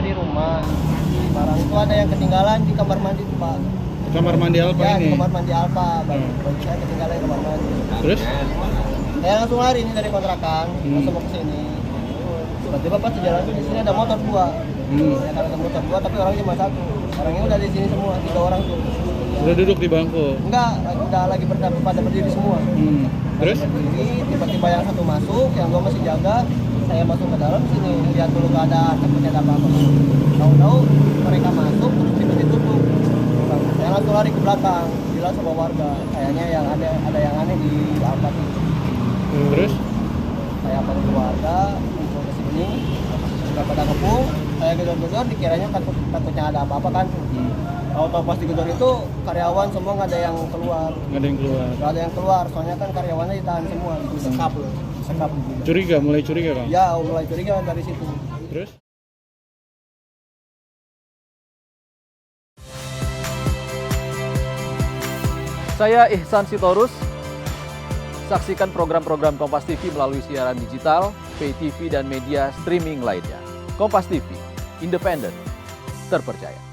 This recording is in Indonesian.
di rumah. Barang itu ada yang ketinggalan di kamar mandi tuh, Pak. Kamar mandi Alfa Ya, ini. di kamar mandi Alfa. Baju saya ketinggalan di kamar mandi. Terus? Saya langsung lari nih dari kontrakan, langsung mau ke sini. Tiba-tiba pas di jalan tuh di sini ada motor dua. Ya, kan ada motor dua tapi orangnya cuma satu. Orangnya udah di sini semua, 3 orang tuh. Udah duduk di bangku. Enggak, udah lagi pada berdiri semua. Terus? Berdiri, tiba-tiba yang satu masuk, yang dua masih jaga. Saya masuk ke dalam sini, lihat dulu keadaan, takutnya ada apa-apa. Tahu-tahu mereka masuk, terus pintu ditutup. Saya langsung lari ke belakang, bilang sama warga, kayaknya yang ada yang aneh di Alfa itu. Terus? Saya panggil keluarga untuk ke sini, sudah pada ngepung, saya gedor-gedor, dikiranya takutnya ada apa-apa kan. Tahu-tahu pas digedor itu karyawan semua nggak ada yang keluar. Nggak ada yang keluar. Nggak ada yang keluar, soalnya kan karyawannya ditahan semua, disekap. Curiga, mulai curiga Kang? Ya, mulai curiga dari situ. Terus? Saya Ihsan Sitorus. Saksikan program-program Kompas TV melalui siaran digital, pay TV, dan media streaming lainnya. Kompas TV, independen, terpercaya.